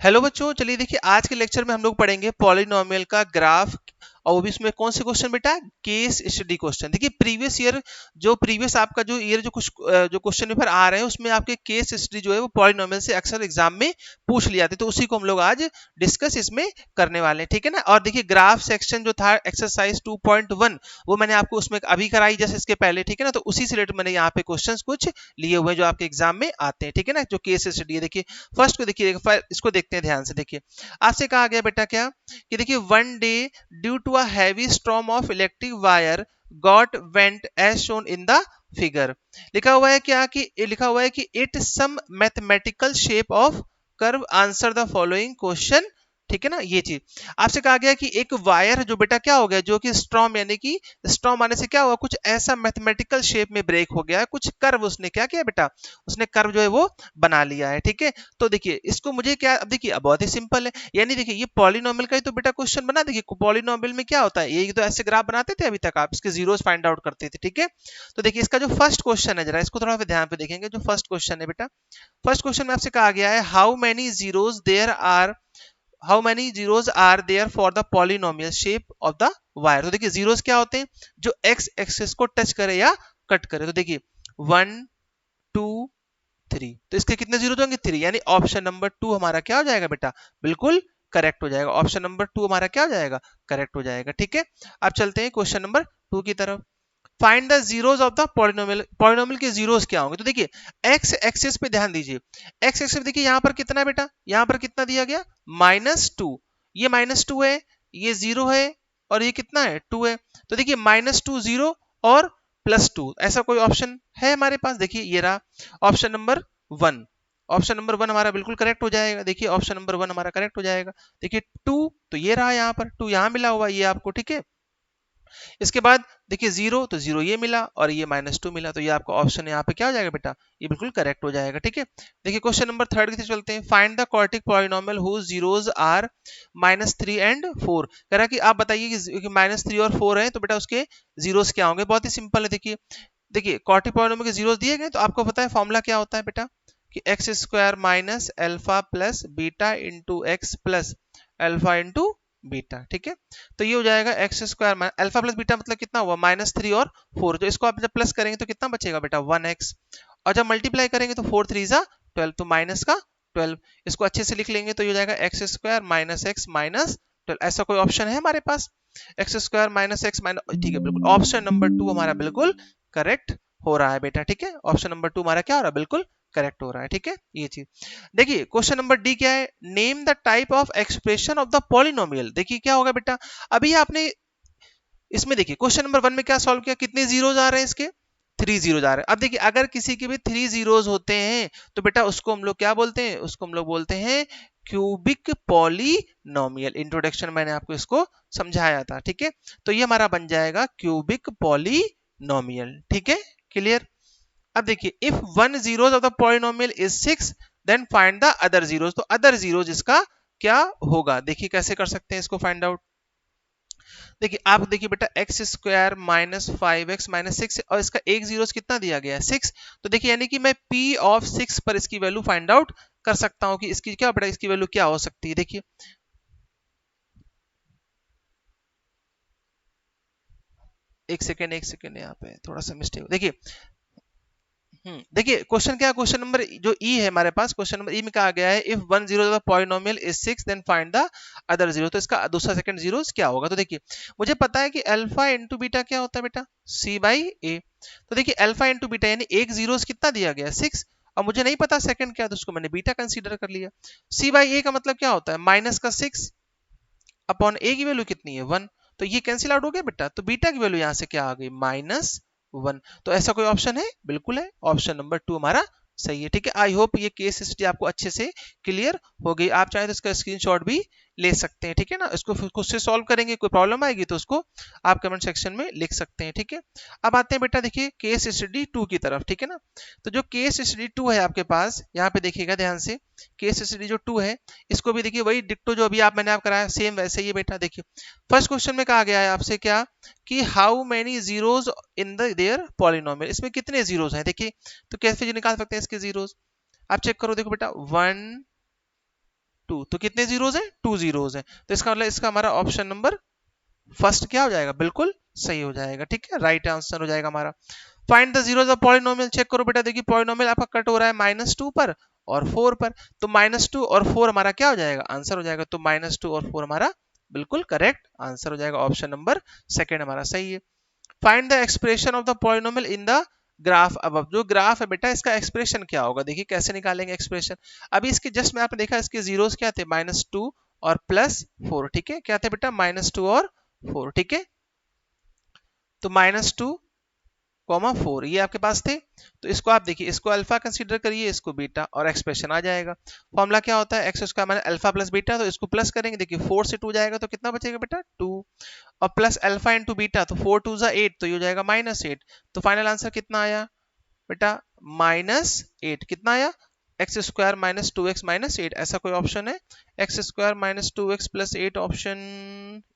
Hello बच्चों, चलिए देखिए आज के लेक्चर में हम लोग पढ़ेंगे पॉलिनोमियल का ग्राफ। और वो भी इसमें कौन से क्वेश्चन बेटा, केस स्टडी क्वेश्चन। देखिए प्रीवियस ईयर जो प्रीवियस आपका जो ईयर जो कुछ जो क्वेश्चन पेपर आ रहे हैं उसमें आपके केस स्टडी जो है वो पॉलिनोमियल से अक्सर एग्जाम में पूछ लिया जाते, तो उसी को हम लोग आज डिस्कस इसमें करने वाले हैं, ठीक है ना। और देखिए ग्राफ सेक्शन जो था एक्सरसाइज 2.1 वो मैंने आपको उसमें अभी कराई जैसे इसके पहले, ठीक है ना। तो उसी से रिलेटेड मैंने यहाँ पे क्वेश्चन कुछ लिए हुए जो आपके एग्जाम में आते हैं, ठीक है ना, जो केस स्टडी है। देखिए फर्स्ट को देखिए, इसको देखते हैं ध्यान से। देखिए आपसे कहा गया बेटा क्या कि देखिए one day due to a heavy storm of electric wire got went as shown in the figure. लिखा हुआ है क्या कि लिखा हुआ है कि it some mathematical shape of curve answer the following question, ठीक है ना। ये चीज आपसे कहा गया कि एक वायर जो बेटा क्या हो गया, जो कि स्ट्रॉम यानी कि स्ट्रॉम आने से क्या हुआ, कुछ ऐसा मैथमेटिकल शेप में ब्रेक हो गया है, कुछ कर्व उसने क्या किया बेटा, उसने कर्व जो है वो बना लिया है, ठीक है। तो देखिए इसको मुझे क्या, अब देखिए बहुत ही सिंपल है, यानी देखिए ये पॉलिनोमियल का ही तो बेटा क्वेश्चन बना। देखिए पॉलिनोमियल में क्या होता है, ये तो ऐसे ग्राफ बनाते थे अभी तक, आप इसके जीरोस फाइंड आउट करते थे, ठीक है। तो देखिए इसका जो फर्स्ट क्वेश्चन है, जरा इसको थोड़ा ध्यान पे देखेंगे। जो फर्स्ट क्वेश्चन है बेटा, फर्स्ट क्वेश्चन में आपसे कहा गया है how many zeros are there for the polynomial shape of the wire. तो देखिए जीरोस क्या होते हैं, जो एक्स एक्सिस को टच करे या कट करे। तो देखिए 1 2 3, तो इसके कितने जीरो होंगे, 3, यानी ऑप्शन नंबर 2 हमारा क्या हो जाएगा बेटा, बिल्कुल करेक्ट हो जाएगा। ऑप्शन नंबर 2 हमारा क्या हो जाएगा, करेक्ट हो जाएगा, ठीक है। अब चलते हैं क्वेश्चन नंबर 2 की तरफ। Find the zeros of the polynomial. Polynomial के जीरोस क्या होंगे, तो देखिए एक्स एक्सिस पे ध्यान दीजिए। एक्स एक्सिस देखिए यहाँ पर कितना है बेटा, यहाँ पर कितना दिया गया, -2। ये -2 है, ये 0 है, और ये कितना है, 2 है। तो देखिए -2 0 और +2, ऐसा कोई ऑप्शन है हमारे पास। देखिए ये रहा ऑप्शन नंबर 1। ऑप्शन नंबर 1 हमारा बिल्कुल करेक्ट हो जाएगा। देखिए ऑप्शन नंबर 1 हमारा करेक्ट हो जाएगा। देखिए 2 तो ये रहा, यहाँ पर 2 यहाँ मिला हुआ ये आपको, ठीक है। इसके बाद देखिए 0 तो 0 ये मिला और ये -2 मिला, तो ये आपका ऑप्शन यहाँ पे क्या हो जाएगा बेटा, ये बिल्कुल करेक्ट हो जाएगा, ठीक है। देखिए क्वेश्चन नंबर 3 की तरफ चलते हैं। Find the quadratic polynomial whose zeros are -3 and 4। कह रहा है कि आप बताइए कि -3 और 4 है तो बेटा उसके जीरोस क्या होंगे। बहुत ही सिंपल है। देखिए देखिए क्वाड्रेटिक पॉलिनोमियल के जीरोस दिए गए, तो आपको पता है फॉर्मूला क्या होता है बेटा, कि x square minus alpha plus beta into x plus alpha into beta, ठीक है। तो ये हो जाएगा x square alpha plus beta, मतलब कितना हुआ, -3 और 4। तो इसको आप जब प्लस करेंगे तो कितना बचेगा बेटा, 1x। और जब मल्टीप्लाई करेंगे तो 4 3 12, तो माइनस का 12। इसको अच्छे से लिख लेंगे तो ये हो जाएगा x square minus x minus 12। ऐसा कोई ऑप्शन है हमारे पास, x square minus x minus, ठीक है, बिल्कुल ऑप्शन नंबर 2 हमारा बिल्कुल करेक्ट हो रहा है बेटा, ठीक है। ऑप्शन नंबर 2 हमारा क्या हो रहा है, बिल्कुल करेक्ट हो रहा है, ठीक है। ये चीज देखिए क्वेश्चन नंबर डी क्या है, name the type of expression of the polynomial. देखिए क्या होगा बेटा, अभी आपने इसमें देखिए क्वेश्चन नंबर 1 में क्या सॉल्व किया, कितने जीरोस आ रहे हैं इसके, 3 जीरोस आ रहे हैं। अब देखिए अगर किसी के भी 3 जीरोस होते हैं तो बेटा उसको हम लोग क्या बोलते हैं, उसको हम लोग बोलते हैं क्यूबिक पॉलिनोमियल। इंट्रोडक्शन मैंने आपको इसको समझाया था, ठीक है। तो ये हमारा बन जाएगा क्यूबिक पॉलिनोमियल, ठीक है, क्लियर। अब देखिए if one zeros of the polynomial is 6 then find the other zeros. तो अदर जीरोस इसका क्या होगा, देखिए कैसे कर सकते हैं इसको फाइंड आउट। देखिए आप देखिए बेटा x square minus 5x minus 6 और इसका एक जीरोस कितना दिया गया है, 6। तो देखिए यानी कि मैं p ऑफ 6 पर इसकी वैल्यू फाइंड आउट कर सकता हूं कि इसकी क्या बेटा, इसकी वैल्यू क्या हो सकती है। देखिए एक सेकेंड यहाँ पे थोड़ा सा मिस्टेक, देखिए देखिए क्वेश्चन क्या है, क्वेश्चन नंबर जो ई है हमारे पास, क्वेश्चन नंबर ई में कहा गया है if one zero the polynomial is 6 then find the other zero. तो इसका दूसरा सेकंड जीरो क्या होगा, तो देखिए मुझे पता है कि अल्फा इंटू बीटा क्या होता है बेटा, सी बाई ए। तो देखिए अल्फा इंटू बीटा यानी एक जीरो कितना दिया गया, 6, और मुझे नहीं पता सेकंड क्या, तो उसको मैंने बीटा कंसीडर कर लिया। सी बाई ए का मतलब क्या होता है, माइनस का 6 अपॉन ए की वैल्यू कितनी है, 1। तो ये कैंसिल आउट हो गया बेटा, तो बीटा की वैल्यू यहां से क्या आ गई, -1। तो ऐसा कोई ऑप्शन है, बिल्कुल है, ऑप्शन नंबर 2 हमारा सही है, ठीक है। आई होप ये केस स्टडी आपको अच्छे से क्लियर हो गई। आप चाहे तो इसका स्क्रीनशॉट भी ले सकते हैं, ठीक है ना। इसको फिर खुद से सॉल्व करेंगे, कोई प्रॉब्लम आएगी तो उसको आप कमेंट सेक्शन में लिख सकते हैं, ठीक है। अब आते हैं बेटा देखिए केस स्टडी 2 की तरफ, ठीक है ना। तो जो केस स्टडी 2 है आपके पास, यहाँ पे देखिएगा ध्यान से, केस स्टडी जो 2 है इसको भी देखिए वही डिक्टो जो अभी मैंने आप कराया सेम वैसे ही बेटा। देखिए फर्स्ट क्वेश्चन में कहा गया है आपसे क्या, कि how many zeros in the there polynomial, इसमें कितने जीरोस हैं। देखिए तो कैसे निकाल सकते हैं इसके जीरोस, आप चेक करो, देखो बेटा 1 2 तो कितने जीरोज हैं? 2 जीरोज हैं। तो इसका मतलब इसका हमारा ऑप्शन नंबर फर्स्ट क्या हो जाएगा? बिल्कुल सही हो जाएगा। ठीक है, राइट आंसर हो जाएगा हमारा। Find the zeros of polynomial. Check करो बेटा, देखिए पॉलिनोमियल आपका कट हो रहा है -2 पर और 4 पर, तो -2 और 4 हमारा क्या हो जाएगा? आंसर हो जाएगा। तो -2 और 4 हमारा बिल्कुल करेक्ट आंसर हो जाएगा। ऑप्शन नंबर सेकंड हमारा सही है। Find the expression of the polynomial in the graph above. जो ग्राफ है बेटा इसका एक्सप्रेशन क्या होगा? देखिए कैसे निकालेंगे एक्सप्रेशन। अभी इसके जस्ट में आपने देखा इसके जीरोस क्या थे? -2 और +4। ठीक है, क्या थे बेटा? -2 और 4। ठीक है, तो -2, 4 ये आपके पास थे। तो इसको आप देखिए, इसको अल्फा कंसीडर करिए, इसको बीटा, और एक्सप्रेशन आ जाएगा। फॉर्मूला क्या होता है? x² minus alpha plus beta. तो इसको प्लस करेंगे, देखिए 4 से 2 जाएगा तो कितना बचेगा बेटा? 2, और प्लस अल्फा इंटू बीटा, तो 4 2 8, तो ये हो जाएगा -8। तो फाइनल आंसर कितना आया बेटा? -8। कितना आया? x² minus 2x minus 8। ऐसा कोई ऑप्शन है? x² minus 2x plus 8 option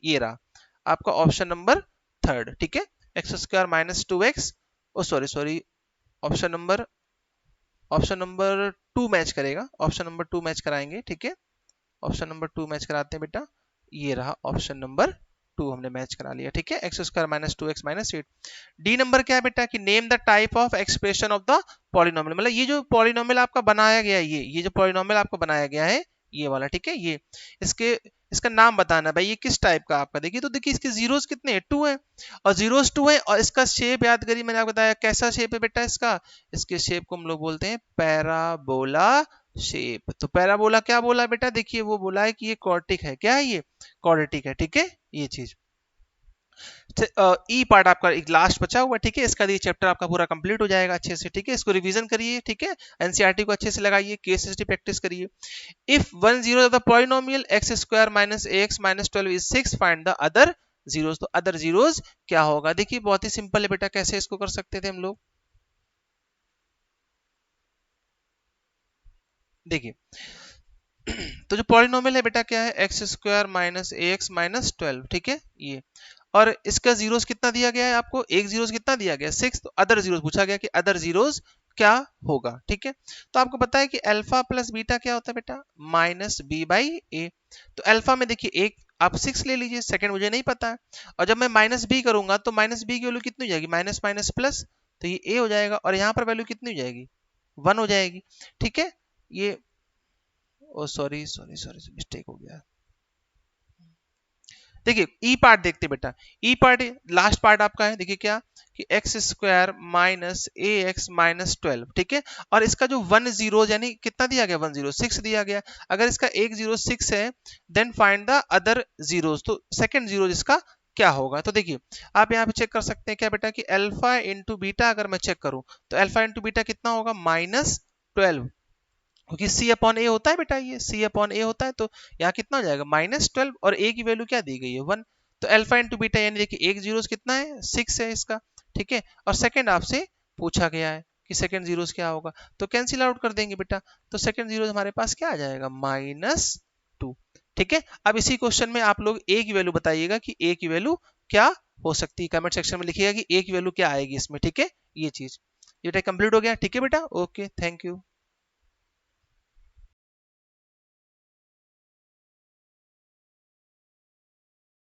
ये रहा आपका ऑप्शन नंबर थर्ड। ठीक है, x² माइनस 2x, ओ सॉरी, ऑप्शन नंबर 2 मैच करेगा, ऑप्शन नंबर 2 मैच कराएंगे। ठीक है, ऑप्शन नंबर 2 मैच कराते हैं बेटा, ये रहा ऑप्शन नंबर 2 हमने मैच करा लिया। ठीक है, x² minus 2x minus 8। D number क्या है बेटा? कि name the type of expression of the polynomial. मतलब ये जो पॉलिनोमियल आपका बनाया गया है, ये जो पॉलिनोमियल आपको बनाया गया है ये वाला, ठीक है, ये इसका नाम बताना भाई, ये किस टाइप का आपका। देखिए तो देखिए इसके जीरोस कितने हैं? 2 है, और जीरोस 2 है, और इसका शेप याद करिए, मैंने आपको बताया कैसा शेप है बेटा इसका। इसके शेप को हम लोग बोलते हैं पैराबोला शेप। तो पैराबोला क्या बोला बेटा? देखिए वो बोला है कि ये क्वाड्रेटिक है। क्या है ये? क्वाड्रेटिक है। ठीक है, ये चीज। ई पार्ट आपका एक लास्ट बचा हुआ है। ठीक है, इसका ये चैप्टर आपका पूरा कंप्लीट हो जाएगा अच्छे से। ठीक है, इसको रिवीजन करिए। ठीक है, एनसीईआरटी को अच्छे से लगाइए, केस स्टडी प्रैक्टिस करिए। If one zero of the polynomial x² minus ax minus 12 is 6, find the other zeros. तो अदर जीरोस क्या होगा? देखिए बहुत ही सिंपल है बेटा, कैसे इसको कर सकते थे हम लोग। देखिए तो जो पॉलिनोमियल है बेटा क्या है? x² minus ax minus 12। ठीक है, ये, और इसका जीरोस कितना दिया गया है आपको? एक जीरोस कितना दिया गया? 6। तो अदर जीरोस पूछा गया कि अदर जीरोस क्या होगा। ठीक है, तो आपको पता है कि अल्फा प्लस बीटा क्या होता है बेटा? -b/a। तो अल्फा में देखिए एक आप 6 ले लीजिए, सेकंड मुझे नहीं पता है, और जब मैं -b करूंगा तो -b की वैल्यू कितनी हो जाएगी? माइनस माइनस प्लस, तो ये a हो जाएगा, और यहाँ पर वैल्यू कितनी हो जाएगी? 1 हो जाएगी। ठीक है, ये, ओ सॉरी मिस्टेक हो गया। देखिए ई पार्ट देखते बेटा, ई पार्ट लास्ट पार्ट आपका है। देखिए क्या कि x² माइनस ax माइनस 12। ठीक है, और इसका जो 1 जीरो यानी कितना दिया गया? 1 0 6 दिया गया। अगर इसका 1 0 6 है, then find the other zeros. तो सेकंड जीरो इसका क्या होगा? तो देखिए आप यहाँ पे चेक कर सकते हैं क्या बेटा कि अल्फा इंटू बीटा अगर मैं चेक करूं तो अल्फा इंटू बीटा कितना होगा? -12, क्योंकि c अपॉन ए होता है बेटा, ये c अपॉन ए होता है। तो यहाँ कितना हो जाएगा? -12, और a की वैल्यू क्या दी गई है? 1। तो अल्फा इंटू बीटा यानी देखिए एक जीरोस कितना है? 6 है इसका। ठीक है, और सेकंड आपसे पूछा गया है कि सेकंड जीरोस क्या होगा, तो कैंसिल आउट कर देंगे बेटा। तो सेकंड जीरोस हमारे पास क्या आ जाएगा? -2। ठीक है, अब इसी क्वेश्चन में आप लोग a की वैल्यू बताइएगा कि a की वैल्यू क्या हो सकती है। कमेंट सेक्शन में लिखिएगा कि a की वैल्यू क्या आएगी इसमें। ठीक है, ये चीज, ये कंप्लीट हो गया। ठीक है बेटा, ओके, थैंक यू।